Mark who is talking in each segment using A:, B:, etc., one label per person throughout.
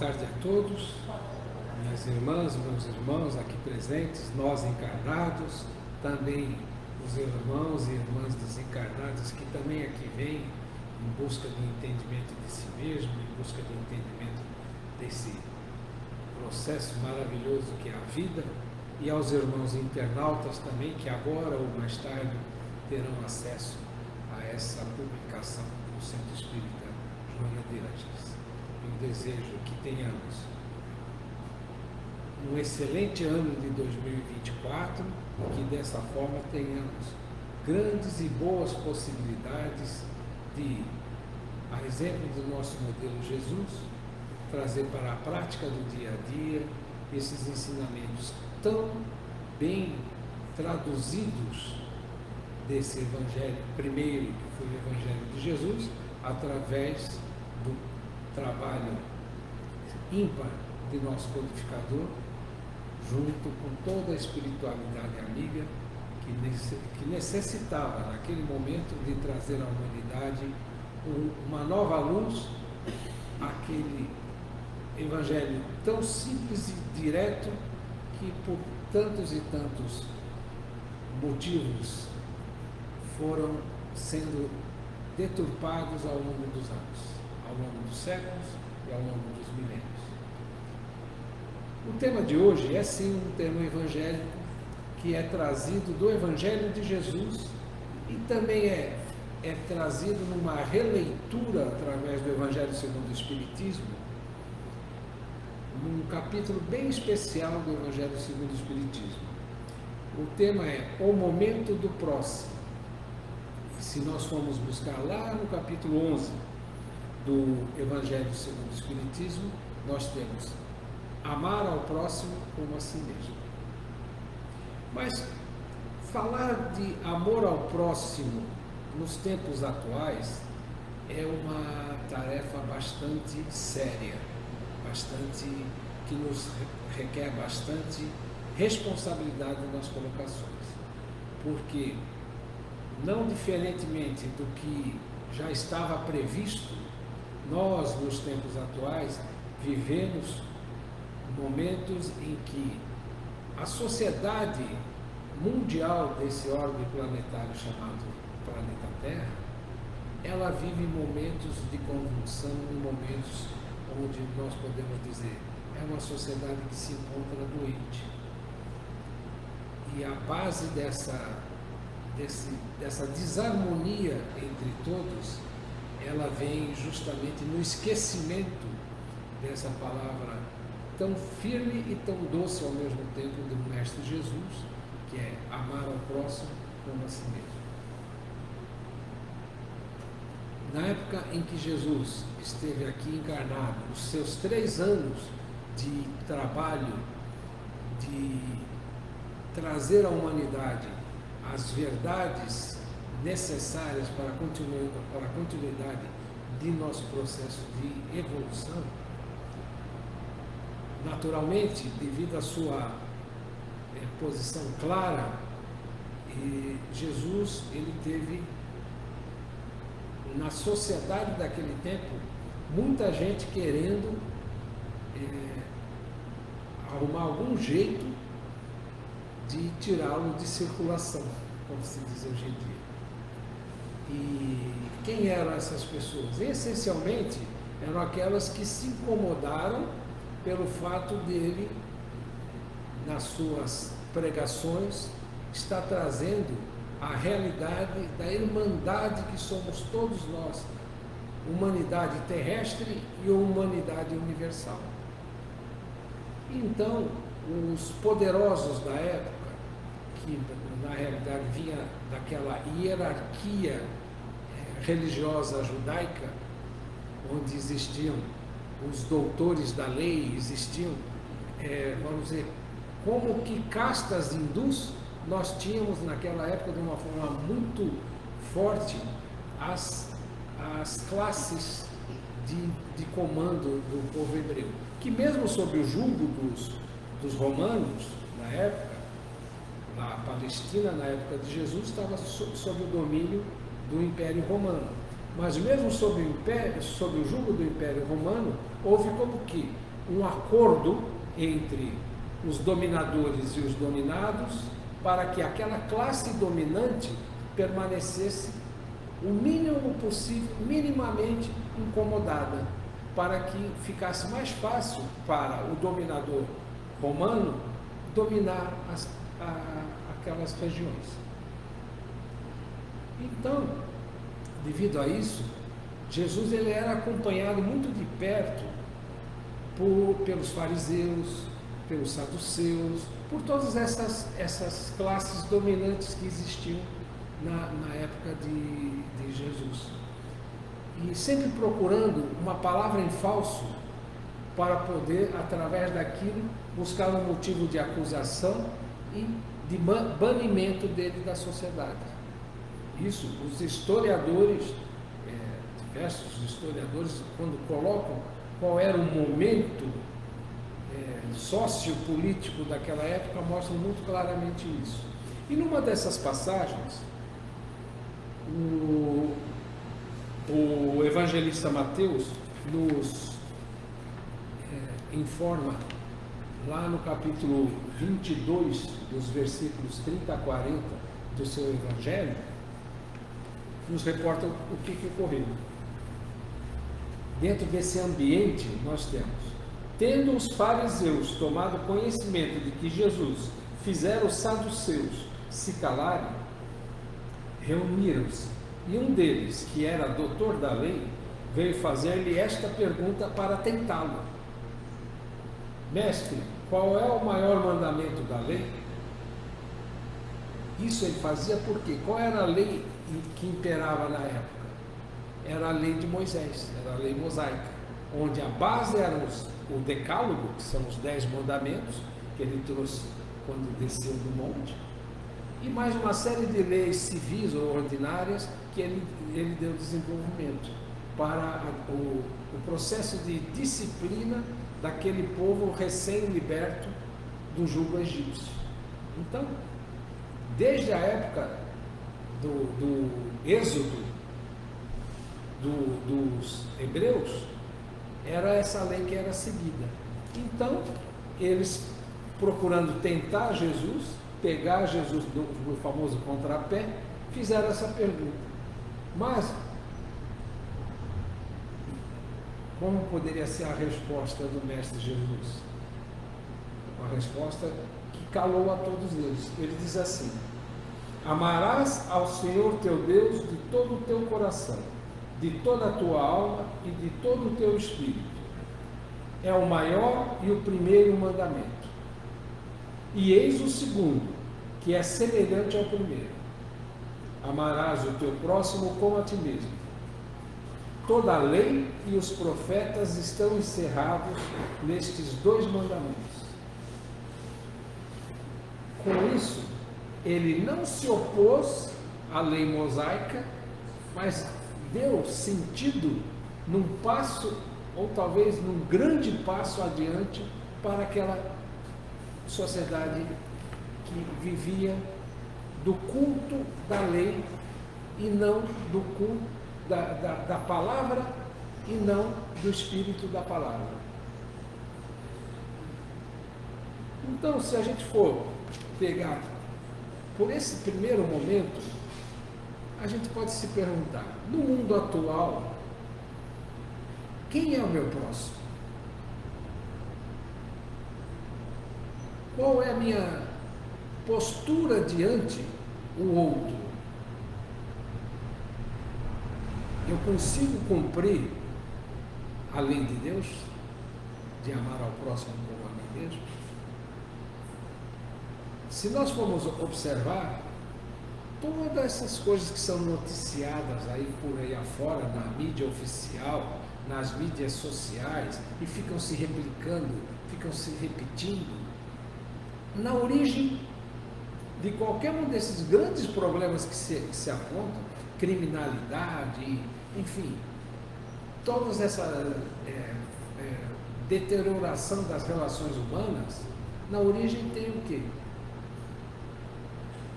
A: tarde a todos, minhas irmãs, meus irmãos aqui presentes, nós encarnados, também os irmãos e irmãs desencarnados que também aqui vêm em busca de entendimento de si mesmo, em busca de entendimento desse processo maravilhoso que é a vida, e aos irmãos internautas também que agora ou mais tarde terão acesso a essa publicação do Centro Espírita Joana de Ângeles. Eu desejo que tenhamos um excelente ano de 2024 e que dessa forma tenhamos grandes e boas possibilidades de, a exemplo do nosso modelo Jesus, trazer para a prática do dia a dia esses ensinamentos tão bem traduzidos desse Evangelho primeiro, que foi o Evangelho de Jesus, através do trabalho ímpar de nosso codificador, junto com toda a espiritualidade amiga que necessitava, naquele momento, de trazer à humanidade uma nova luz, aquele Evangelho tão simples e direto que, por tantos e tantos motivos, foram sendo deturpados ao longo dos anos, ao longo dos séculos e ao longo dos milênios. O tema de hoje é sim um tema evangélico que é trazido do Evangelho de Jesus e também é trazido numa releitura através do Evangelho segundo o Espiritismo, num capítulo bem especial do Evangelho segundo o Espiritismo. O tema é o momento do próximo. Se nós formos buscar lá no capítulo 11 do Evangelho segundo o Espiritismo, nós temos amar ao próximo como a si mesmo. Mas falar de amor ao próximo nos tempos atuais é uma tarefa bastante séria, que nos requer bastante responsabilidade nas colocações, porque não diferentemente do que já estava previsto, nós nos tempos atuais vivemos momentos em que a sociedade mundial desse orbe planetário chamado planeta Terra, ela vive momentos de convulsão, momentos onde nós podemos dizer é uma sociedade que se encontra doente. E a base dessa desarmonia entre todos, ela vem justamente no esquecimento dessa palavra tão firme e tão doce ao mesmo tempo do Mestre Jesus, que é amar ao próximo como a si mesmo. Na época em que Jesus esteve aqui encarnado, os seus 3 anos de trabalho, de trazer à humanidade as verdades necessárias para a continuidade de nosso processo de evolução, naturalmente, devido à sua posição clara, Jesus ele teve na sociedade daquele tempo muita gente querendo arrumar algum jeito de tirá-lo de circulação, como se diz hoje em dia. E quem eram essas pessoas? Essencialmente eram aquelas que se incomodaram pelo fato dele, nas suas pregações, estar trazendo a realidade da irmandade que somos todos nós, humanidade terrestre e humanidade universal. Então, os poderosos da época, que na realidade vinha daquela hierarquia religiosa judaica, onde existiam os doutores da lei, existiam, vamos dizer, como que castas hindus, nós tínhamos naquela época de uma forma muito forte as classes de comando do povo hebreu, que mesmo sob o jugo dos romanos na época, a Palestina na época de Jesus estava sob o domínio do Império Romano. Mas mesmo sob o jugo do Império Romano, houve como que um acordo entre os dominadores e os dominados para que aquela classe dominante permanecesse o mínimo possível, minimamente incomodada, para que ficasse mais fácil para o dominador romano dominar aquelas regiões. Então, devido a isso, Jesus ele era acompanhado muito de perto pelos fariseus, pelos saduceus, por todas essas classes dominantes que existiam na época de Jesus. E sempre procurando uma palavra em falso para poder, através daquilo, buscar um motivo de acusação e de banimento dele da sociedade. Isso, os historiadores, diversos historiadores, quando colocam qual era o momento sociopolítico daquela época, mostram muito claramente isso. E numa dessas passagens, o evangelista Mateus nos informa, lá no capítulo 22, dos versículos 30 a 40 do seu evangelho, nos reporta o que ocorreu. Dentro desse ambiente, nós tendo os fariseus tomado conhecimento de que Jesus fizera os saduceus se calarem, reuniram-se, e um deles, que era doutor da lei, veio fazer-lhe esta pergunta para tentá-lo: Mestre, qual é o maior mandamento da lei? Isso ele fazia porque qual era a lei que imperava na época? Era a lei de Moisés, era a lei mosaica, onde a base era o decálogo, que são os 10 mandamentos, que ele trouxe quando desceu do monte, e mais uma série de leis civis ou ordinárias que ele deu desenvolvimento para o processo de disciplina daquele povo recém-liberto do jugo egípcio. Então, desde a época do êxodo dos hebreus, era essa lei que era seguida. Então, eles procurando tentar Jesus, pegar Jesus no famoso contrapé, fizeram essa pergunta: mas como poderia ser a resposta do Mestre Jesus? Uma resposta que calou a todos eles. Ele diz assim: amarás ao Senhor teu Deus de todo o teu coração, de toda a tua alma e de todo o teu espírito. É o maior e o primeiro mandamento. E eis o segundo, que é semelhante ao primeiro: amarás o teu próximo como a ti mesmo. Toda a lei e os profetas estão encerrados nestes 2 mandamentos. Com isso, ele não se opôs à lei mosaica, mas deu sentido num passo, ou talvez num grande passo adiante, para aquela sociedade que vivia do culto da lei e não do culto da palavra e não do espírito da palavra. Então, se a gente for pegar por esse primeiro momento, a gente pode se perguntar: no mundo atual, quem é o meu próximo? Qual é a minha postura diante o outro? Eu consigo cumprir a lei de Deus, de amar ao próximo como a mim mesmo? Se nós formos observar, todas essas coisas que são noticiadas aí por aí afora, na mídia oficial, nas mídias sociais, e ficam se replicando, ficam se repetindo, na origem de qualquer um desses grandes problemas que se apontam, criminalidade, enfim, toda essa deterioração das relações humanas, na origem tem o quê?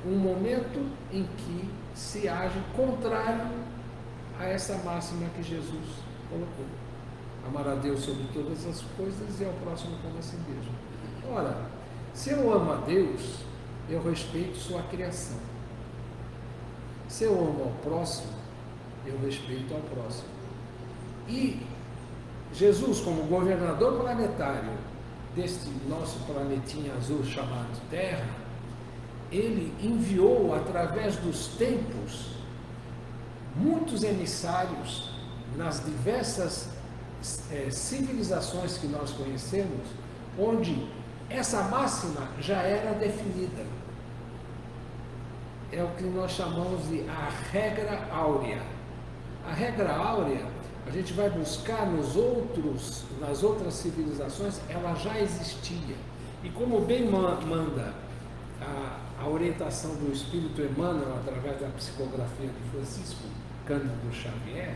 A: Um momento em que se age contrário a essa máxima que Jesus colocou. Amar a Deus sobre todas as coisas e ao próximo como a si mesmo. Ora, se eu amo a Deus, eu respeito sua criação. Se eu amo ao próximo, eu respeito ao próximo. E Jesus, como governador planetário deste nosso planetinha azul chamado Terra, ele enviou através dos tempos muitos emissários nas diversas civilizações que nós conhecemos, onde essa máxima já era definida. É o que nós chamamos de a regra áurea. A regra áurea, a gente vai buscar nas outras civilizações, ela já existia. E como bem manda a orientação do Espírito Emmanuel, através da psicografia de Francisco Cândido Xavier,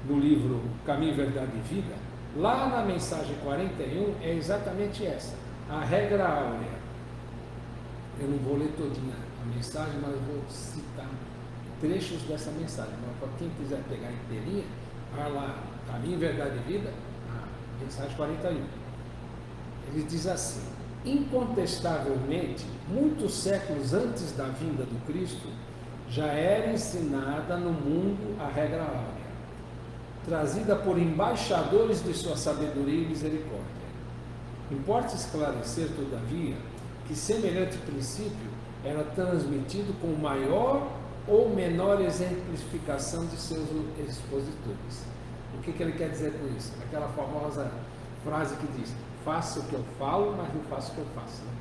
A: no livro Caminho, Verdade e Vida, lá na mensagem 41 é exatamente essa, a regra áurea. Eu não vou ler todinha a mensagem, mas vou citar trechos dessa mensagem. Mas para quem quiser pegar inteirinha, vai lá, Caminho, Verdade e Vida, a mensagem 41. Ele diz assim: incontestavelmente, muitos séculos antes da vinda do Cristo, já era ensinada no mundo a regra áurea, trazida por embaixadores de sua sabedoria e misericórdia. Importa esclarecer, todavia, que semelhante princípio era transmitido com maior ou menor exemplificação de seus expositores. O que ele quer dizer com isso? Aquela famosa frase que diz: faça o que eu falo, mas não faço o que eu faço. Né?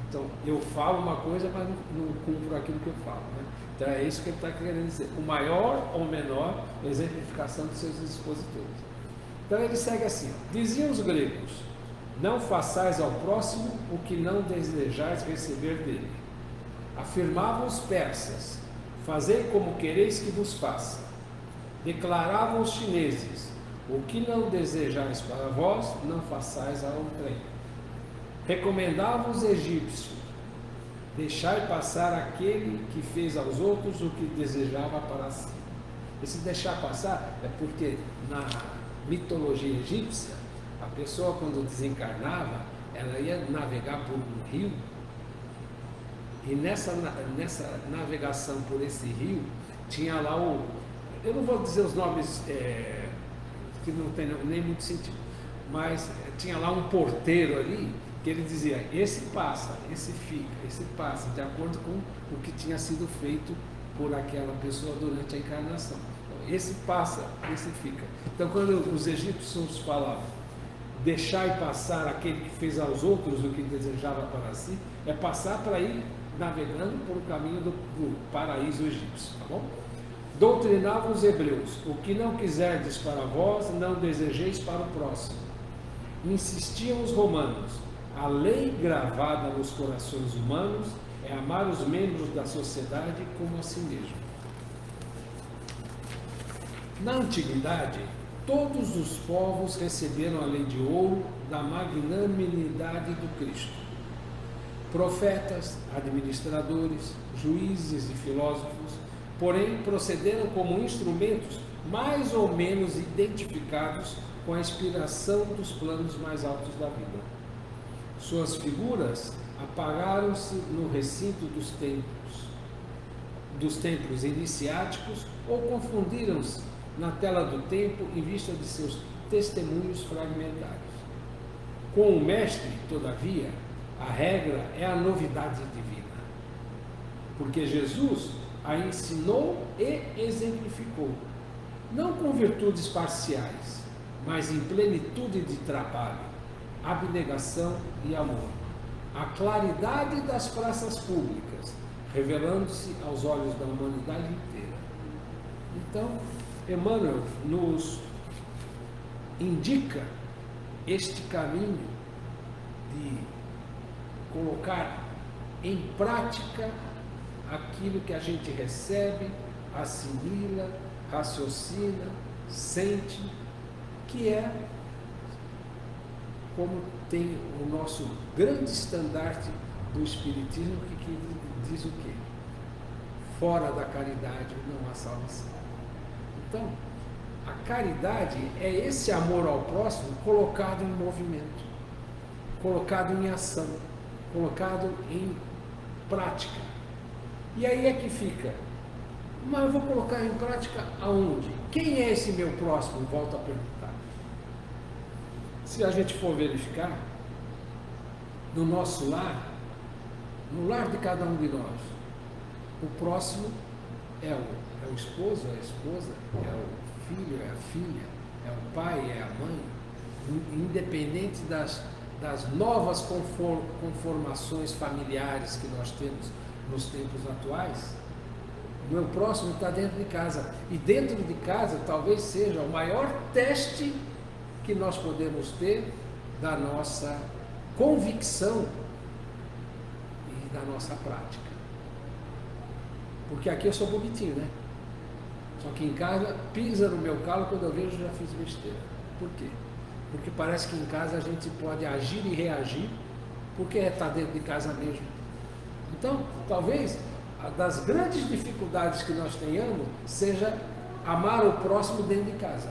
A: Então, eu falo uma coisa, mas não cumpro aquilo que eu falo. Né? Então, é isso que ele está querendo dizer. Com maior ou menor exemplificação de seus expositores. Então, ele segue assim: diziam os gregos: não façais ao próximo o que não desejais receber dele. Afirmavam os persas: fazei como quereis que vos faça. Declaravam os chineses: o que não desejais para vós, não façais a outrem. Recomendavam os egípcios: deixai passar aquele que fez aos outros o que desejava para si. Esse deixar passar é porque na mitologia egípcia, a pessoa quando desencarnava, ela ia navegar por um rio, e nessa navegação por esse rio, tinha lá eu não vou dizer os nomes que não tem nem muito sentido, mas tinha lá um porteiro ali, que ele dizia: esse passa, esse fica, esse passa, de acordo com o que tinha sido feito por aquela pessoa durante a encarnação. Então, esse passa, esse fica. Então, quando os egípcios falavam deixai passar aquele que fez aos outros o que desejava para si, é passar para ir navegando por o caminho do paraíso egípcio, tá bom? Doutrinavam os hebreus: o que não quiserdes para vós, não desejeis para o próximo. Insistiam os romanos: a lei gravada nos corações humanos é amar os membros da sociedade como a si mesmo. Na antiguidade, todos os povos receberam a lei de ouro da magnanimidade do Cristo. Profetas, administradores, juízes e filósofos, porém, procederam como instrumentos mais ou menos identificados com a inspiração dos planos mais altos da vida. Suas figuras apagaram-se no recinto dos templos iniciáticos ou confundiram-se na tela do tempo em vista de seus testemunhos fragmentários. Com o Mestre, todavia, a regra é a novidade divina, porque Jesus a ensinou e exemplificou, não com virtudes parciais, mas em plenitude de trabalho, abnegação e amor, a claridade das praças públicas, revelando-se aos olhos da humanidade inteira. Então, Emmanuel nos indica este caminho de colocar em prática aquilo que a gente recebe, assimila, raciocina, sente, que é como tem o nosso grande estandarte do Espiritismo, que diz o quê? Fora da caridade não há salvação. Então, A caridade é esse amor ao próximo colocado em movimento, colocado em ação, colocado em prática. E aí é que fica, mas eu vou colocar em prática aonde? Quem é esse meu próximo? Volto a perguntar. Se a gente for verificar, no nosso lar, no lar de cada um de nós, o próximo é o esposo, é a esposa, é o filho, é a filha, é o pai, é a mãe, independente das novas conformações familiares que nós temos nos tempos atuais. O meu próximo está dentro de casa, e dentro de casa talvez seja o maior teste que nós podemos ter da nossa convicção e da nossa prática. Porque aqui eu sou bonitinho, né? Só que em casa pisa no meu calo, quando eu vejo já fiz besteira. Por quê? Porque parece que em casa a gente pode agir e reagir, porque está dentro de casa mesmo. Então, talvez das grandes dificuldades que nós tenhamos seja amar o próximo dentro de casa.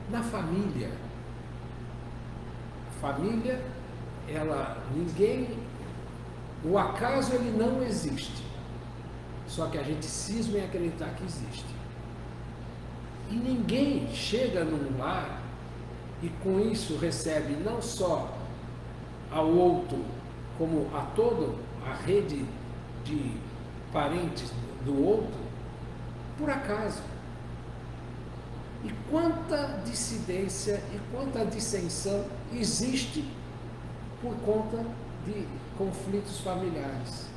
A: Na família, o acaso ele não existe, só que a gente cisma em acreditar que existe. E ninguém chega num lar e com isso recebe não só ao outro, como a toda a rede de parentes do outro, por acaso. E quanta dissidência e quanta dissensão existe por conta de conflitos familiares,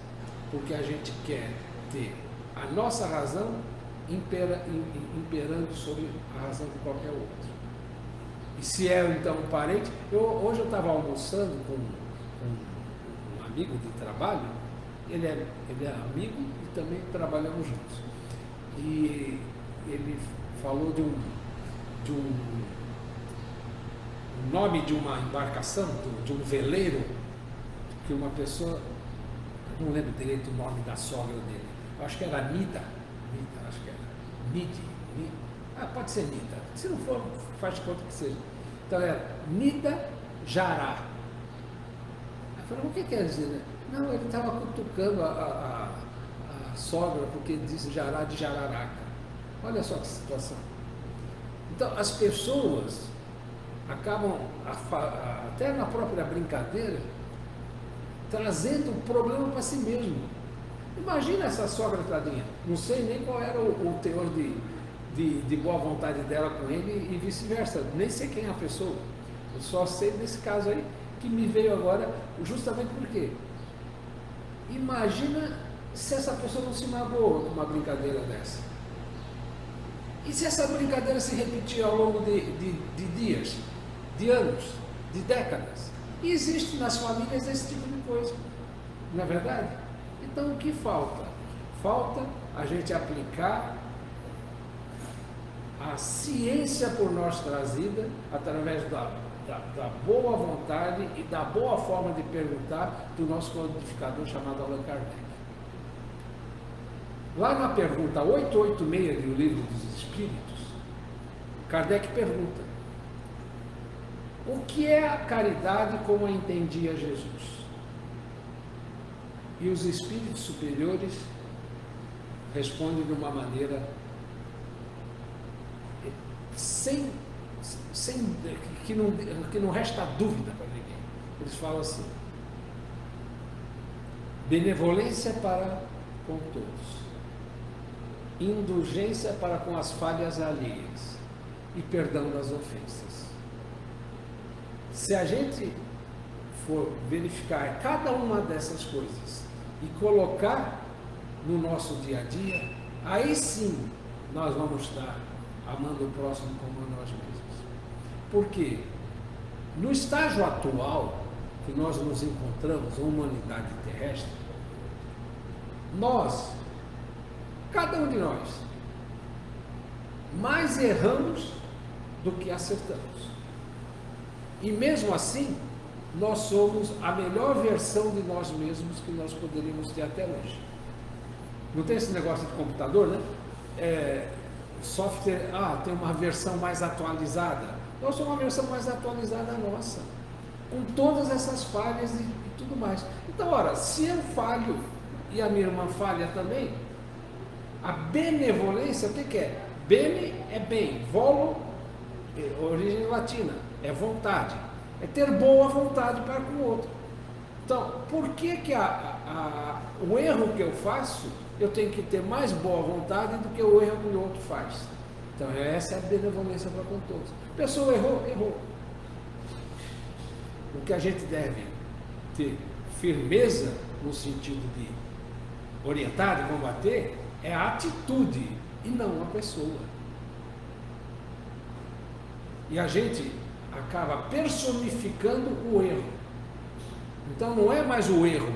A: porque a gente quer ter a nossa razão imperando sobre a razão de qualquer outro. E se é então um parente, hoje eu estava almoçando com um amigo de trabalho, ele é amigo e também trabalhamos juntos. E ele falou de um nome de uma embarcação, de um veleiro, que uma pessoa, eu não lembro direito o nome da sogra dele, eu acho que era Nida, acho que era Nida, pode ser Nida, se não for, faz de conta que seja. Então era Nida Jará. Eu falei, o que quer dizer, né? Não, ele estava cutucando a sogra porque disse Jará de Jararaca. Olha só que situação. Então, as pessoas acabam, até na própria brincadeira, trazendo o problema para si mesmo. Imagina essa sogra tadinha, não sei nem qual era o teor de boa vontade dela com ele e vice-versa, nem sei quem é a pessoa. Eu só sei desse caso aí que me veio agora, justamente porque imagina se essa pessoa não se magoou com uma brincadeira dessa. E se essa brincadeira se repetir ao longo de dias, de anos, de décadas? E existe nas famílias esse tipo de coisa, não é verdade? Então o que falta? Falta a gente aplicar a ciência por nós trazida através da boa vontade e da boa forma de perguntar do nosso codificador chamado Allan Kardec. Lá na pergunta 886 do Livro dos Espíritos, Kardec pergunta: o que é a caridade como a entendia Jesus? E os espíritos superiores respondem de uma maneira que não resta dúvida para ninguém. Eles falam assim: benevolência para com todos, indulgência para com as falhas alheias e perdão das ofensas. Se a gente for verificar cada uma dessas coisas e colocar no nosso dia a dia, aí sim nós vamos estar amando o próximo como a nós mesmos. Porque no estágio atual que nós nos encontramos, a humanidade terrestre, nós, cada um de nós, mais erramos do que acertamos. E mesmo assim, nós somos a melhor versão de nós mesmos que nós poderíamos ter até hoje. Não tem esse negócio de computador, né? Software, tem uma versão mais atualizada. Nós temos uma versão mais atualizada nossa, com todas essas falhas e tudo mais. Então, ora, se eu falho e a minha irmã falha também, a benevolência, o que é? Bene é bem, volo, origem latina, é vontade. É ter boa vontade para com o outro. Então, por que o erro que eu faço, eu tenho que ter mais boa vontade do que o erro que o outro faz? Então, essa é a benevolência para com todos. A pessoa errou. O que a gente deve ter firmeza no sentido de orientar, de combater, é a atitude e não a pessoa. E a gente acaba personificando o erro. Então não é mais o erro.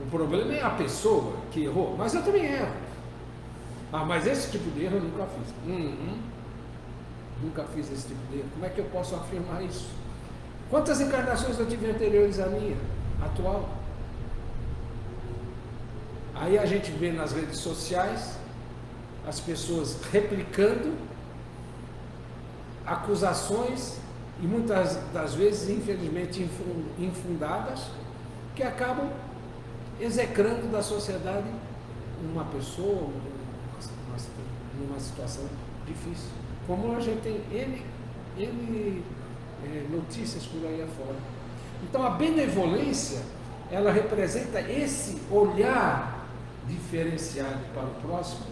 A: O problema é a pessoa que errou. Mas eu também erro. Mas esse tipo de erro eu nunca fiz. Nunca fiz esse tipo de erro. Como é que eu posso afirmar isso? Quantas encarnações eu tive anteriores à minha, atual? Aí a gente vê nas redes sociais as pessoas replicando acusações, e muitas das vezes, infelizmente, infundadas, que acabam execrando da sociedade uma pessoa numa situação difícil. Como a gente tem N notícias por aí afora. Então a benevolência, ela representa esse olhar diferenciado para o próximo,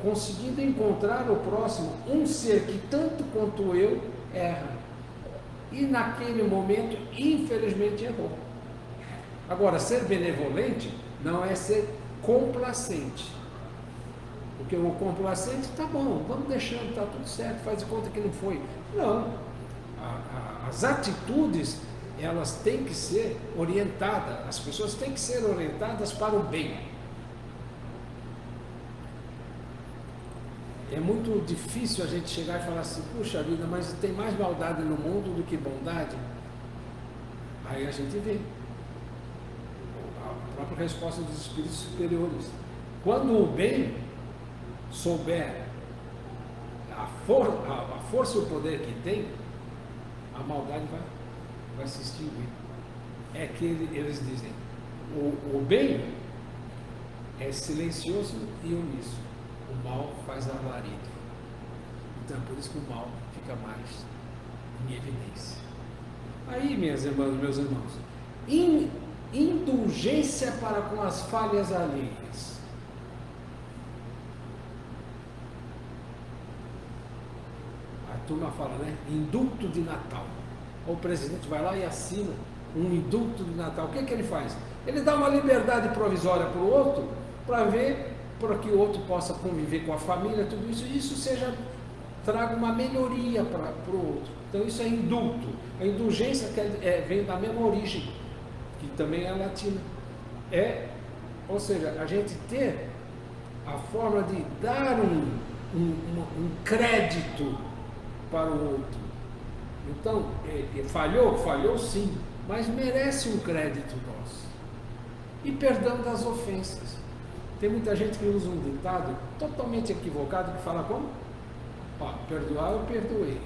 A: conseguindo encontrar o próximo um ser que tanto quanto eu erra, e naquele momento infelizmente errou. Agora, ser benevolente não é ser complacente, porque o complacente, tá bom, vamos deixando, tá tudo certo, faz de conta que não foi. Não, as atitudes, elas têm que ser orientadas, as pessoas têm que ser orientadas para o bem. É muito difícil a gente chegar e falar assim, puxa vida, mas tem mais maldade no mundo do que bondade. Aí a gente vê a própria resposta dos espíritos superiores. Quando o bem souber a força e o poder que tem, a maldade vai se extinguir. É que eles dizem, o bem é silencioso e omisso. O mal faz alarido. Então é por isso que o mal fica mais em evidência. Aí, minhas irmãs, meus irmãos, indulgência para com as falhas alheias. A turma fala, né? Indulto de Natal. O presidente vai lá e assina um indulto de Natal. O que ele faz? Ele dá uma liberdade provisória para o outro, para ver, para que o outro possa conviver com a família, tudo isso, e isso traga uma melhoria para o outro. Então isso é indulto. A indulgência vem da mesma origem, que também é latina. Ou seja, a gente ter a forma de dar um crédito para o outro. Então, falhou sim, mas merece um crédito nosso. E perdão das ofensas. Tem muita gente que usa um ditado totalmente equivocado, que fala como? Perdoar eu perdoei,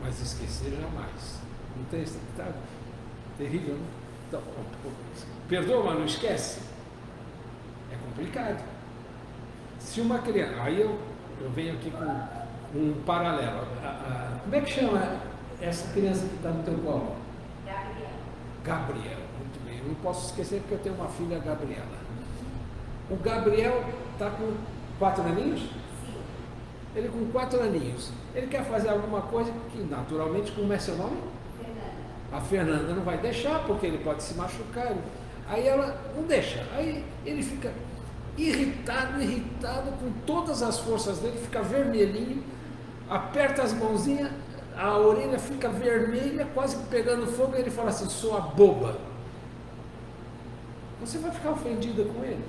A: mas esquecer jamais. Não tem esse ditado? Terrível, né? Então, perdoa, mas não esquece. É complicado. Se uma criança... Aí eu venho aqui com um paralelo. Como é que chama essa criança que está no teu colo? Gabriela. Muito bem. Eu não posso esquecer porque eu tenho uma filha, Gabriela. O Gabriel está com 4 aninhos? Sim. Ele com 4 aninhos. Ele quer fazer alguma coisa que, naturalmente, como é seu nome? Fernanda. A Fernanda não vai deixar, porque ele pode se machucar. Aí ela não deixa. Aí ele fica irritado com todas as forças dele, fica vermelhinho, aperta as mãozinhas, a orelha fica vermelha, quase pegando fogo, e ele fala assim, sou a boba. Você vai ficar ofendida com ele?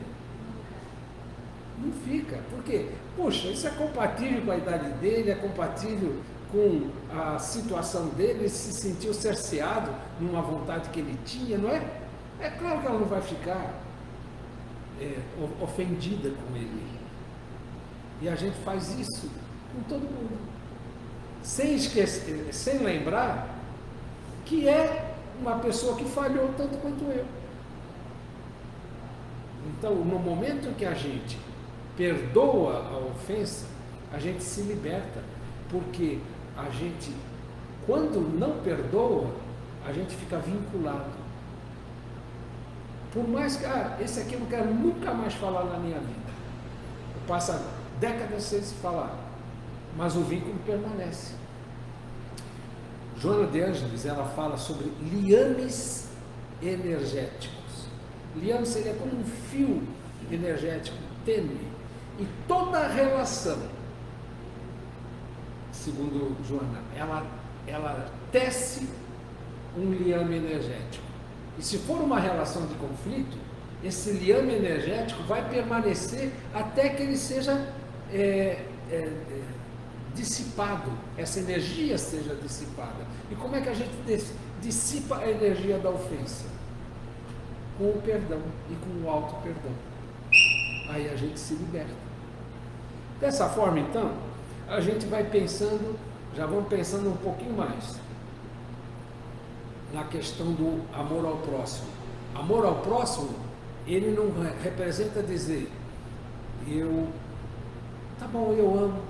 A: Não fica. Por quê? Poxa, isso é compatível com a idade dele, é compatível com a situação dele, ele se sentiu cerceado numa vontade que ele tinha, não é? É claro que ela não vai ficar. ofendida com ele. E a gente faz isso com todo mundo, sem esquecer, sem lembrar que é uma pessoa que falhou tanto quanto eu. Então, no momento em que a gente perdoa a ofensa, a gente se liberta, porque a gente, quando não perdoa, a gente fica vinculado. Por mais que, esse aqui eu não quero nunca mais falar na minha vida. Passa décadas sem se falar, mas o vínculo permanece. Joana de Ângeles, ela fala sobre liames energéticos. Liame seria como um fio energético tênue. E toda relação, segundo Joana, ela tece um liame energético. E se for uma relação de conflito, esse liame energético vai permanecer até que ele seja dissipado, essa energia seja dissipada. E como é que a gente dissipa a energia da ofensa? Com o perdão e com o auto-perdão. Aí a gente se liberta. Dessa forma, então, a gente vai pensando, já vamos pensando um pouquinho mais na questão do amor ao próximo. Amor ao próximo, ele não representa dizer, tá bom, eu amo,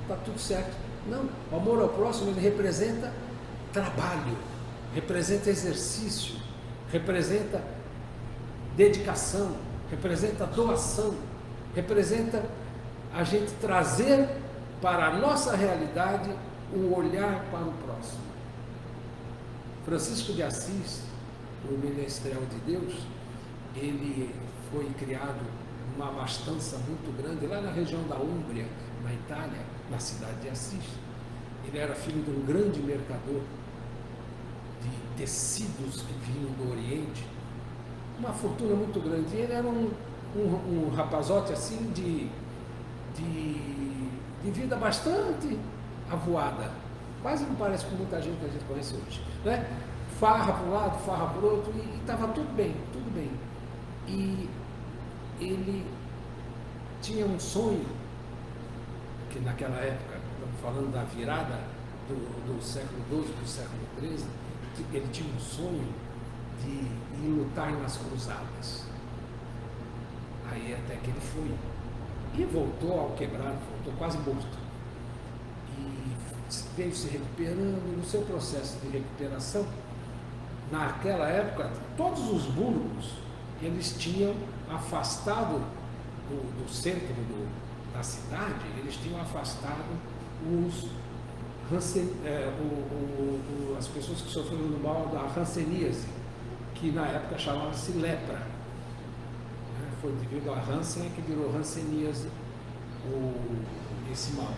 A: tá tudo certo. Não, o amor ao próximo, ele representa trabalho, representa exercício, representa dedicação, representa doação, representa a gente trazer para a nossa realidade o olhar para o próximo. Francisco de Assis, o Menestrel de Deus, ele foi criado numa abastança muito grande, lá na região da Úmbria, na Itália, na cidade de Assis. Ele era filho de um grande mercador de tecidos que vinham do Oriente, uma fortuna muito grande. E ele era um rapazote assim de vida bastante avoada, quase não parece com muita gente que a gente conhece hoje, né? Farra para um lado, farra para o outro, e estava tudo bem, tudo bem. E ele tinha um sonho, que naquela época, estamos falando da virada do século XII para o século XIII, ele tinha um sonho de ir lutar nas cruzadas. Aí até que ele foi. E voltou ao quebrado, voltou quase morto. E veio se recuperando, e no seu processo de recuperação, naquela época, todos os burgos, eles tinham afastado do centro da cidade, eles tinham afastado as pessoas que sofreram do mal da hanseníase, que na época chamava-se lepra. Foi devido à Hansen que virou hanseníase esse mal.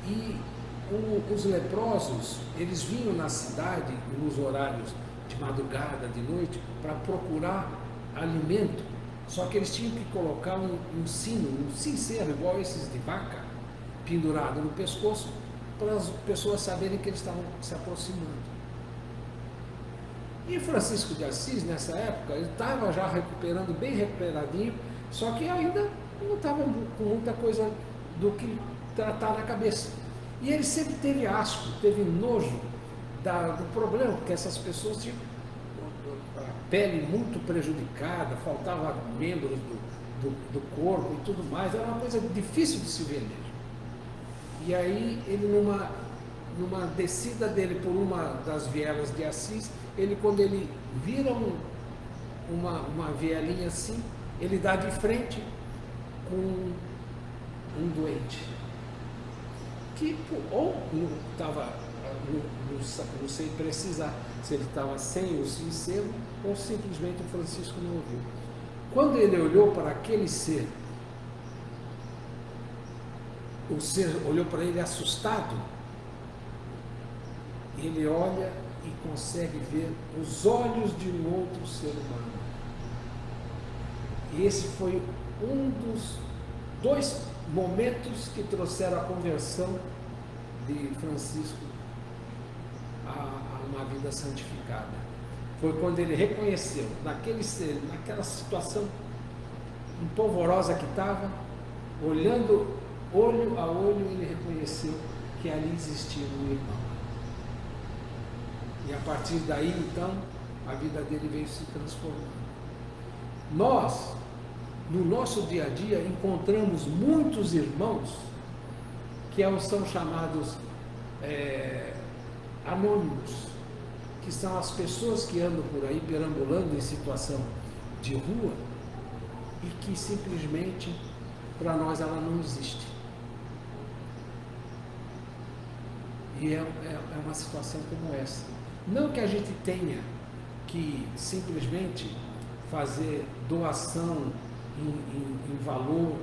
A: E os leprosos, eles vinham na cidade nos horários de madrugada, de noite, para procurar alimento. Só que eles tinham que colocar um sino, um cinceiro, igual esses de vaca, pendurado no pescoço, para as pessoas saberem que eles estavam se aproximando. E Francisco de Assis, nessa época, ele estava já recuperando, bem recuperadinho, só que ainda não estava com muita coisa do que tratar na cabeça. E ele sempre teve asco, teve nojo do problema, porque essas pessoas tinham a pele muito prejudicada, faltavam membros do corpo e tudo mais, era uma coisa difícil de se ver mesmo. E aí, ele numa descida dele por uma das vielas de Assis, quando ele vira uma vielinha assim, ele dá de frente com um doente, que ou estava, não sei precisar se ele estava sem o sincero ou simplesmente o Francisco não ouviu. Quando ele olhou para aquele ser, o ser olhou para ele assustado, ele olha e consegue ver os olhos de um outro ser humano. E esse foi um dos 2 momentos que trouxeram a conversão de Francisco a uma vida santificada. Foi quando ele reconheceu, naquele ser, naquela situação empolvorosa que estava, olhando olho a olho, ele reconheceu que ali existia um irmão. E a partir daí, então, a vida dele veio se transformando. Nós, no nosso dia a dia, encontramos muitos irmãos que são chamados anônimos, que são as pessoas que andam por aí perambulando em situação de rua e que simplesmente, para nós, ela não existe. E é uma situação como essa. Não que a gente tenha que simplesmente fazer doação em valor,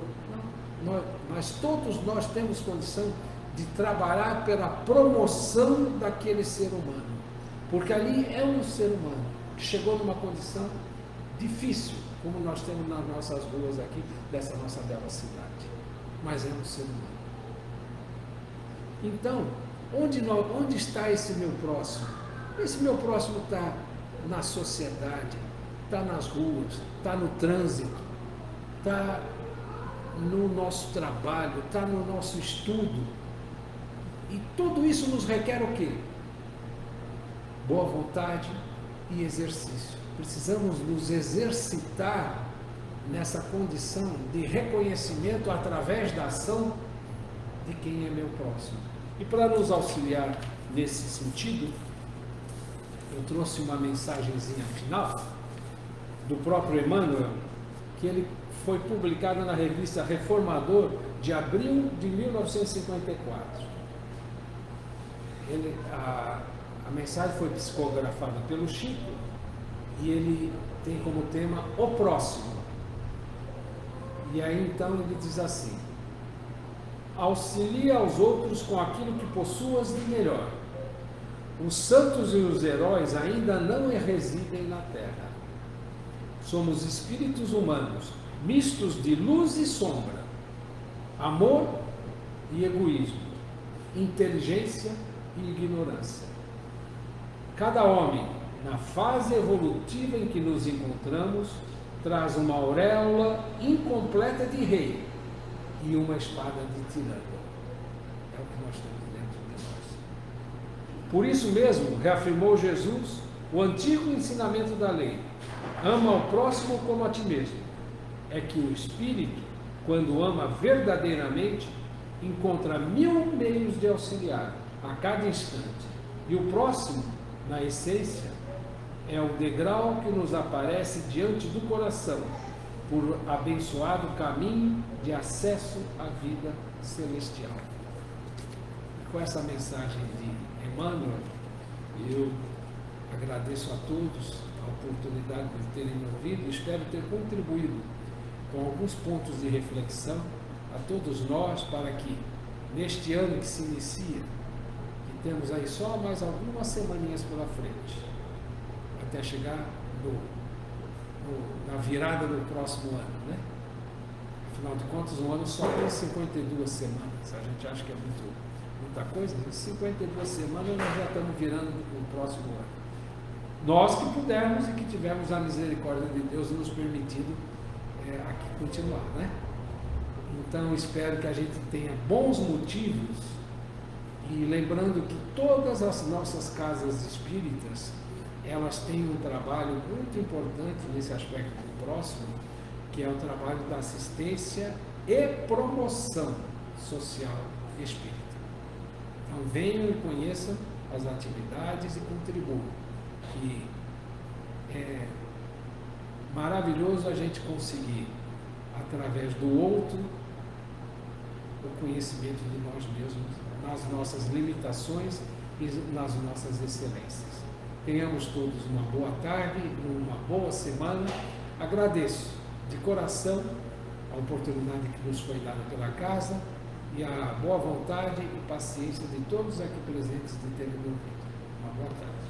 A: não, mas todos nós temos condição de trabalhar pela promoção daquele ser humano, porque ali é um ser humano que chegou numa condição difícil, como nós temos nas nossas ruas aqui, dessa nossa bela cidade, mas é um ser humano. Então, onde está esse meu próximo? Esse meu próximo está na sociedade, está nas ruas, está no trânsito, está no nosso trabalho, está no nosso estudo. E tudo isso nos requer o quê? Boa vontade e exercício. Precisamos nos exercitar nessa condição de reconhecimento através da ação de quem é meu próximo. E para nos auxiliar nesse sentido, eu trouxe uma mensagenzinha final do próprio Emmanuel, que ele foi publicado na revista Reformador de abril de 1954. A mensagem foi psicografada pelo Chico e ele tem como tema o próximo. E aí então ele diz assim: auxilia aos outros com aquilo que possuas de melhor. Os santos e os heróis ainda não residem na terra. Somos espíritos humanos, mistos de luz e sombra, amor e egoísmo, inteligência e ignorância. Cada homem, na fase evolutiva em que nos encontramos, traz uma auréola incompleta de rei e uma espada de tirano. É o que nós temos dentro de nós. Por isso mesmo, reafirmou Jesus o antigo ensinamento da lei: ama ao próximo como a ti mesmo. É que o espírito, quando ama verdadeiramente, encontra 1000 meios de auxiliar a cada instante. E o próximo, na essência, é o degrau que nos aparece diante do coração, por abençoado caminho de acesso à vida celestial. Com essa mensagem de Emmanuel, eu agradeço a todos a oportunidade de terem me ouvido, espero ter contribuído com alguns pontos de reflexão a todos nós, para que neste ano que se inicia, que temos aí só mais algumas semaninhas pela frente, até chegar na virada do próximo ano, né? Afinal de contas, um ano só tem 52 semanas. A gente acha que é muita coisa, mas 52 semanas nós já estamos virando o próximo ano. Nós que pudermos e que tivermos a misericórdia de Deus nos permitido aqui continuar, né? Então, espero que a gente tenha bons motivos, e lembrando que todas as nossas casas espíritas, elas têm um trabalho muito importante nesse aspecto do próximo, que é o trabalho da assistência e promoção social espírita. Então, venham e conheçam as atividades e contribuam, que é maravilhoso a gente conseguir, através do outro, o conhecimento de nós mesmos, nas nossas limitações e nas nossas excelências. Tenhamos todos uma boa tarde, uma boa semana. Agradeço de coração a oportunidade que nos foi dada pela casa e a boa vontade e paciência de todos aqui presentes de terem me ouvido. Uma boa tarde.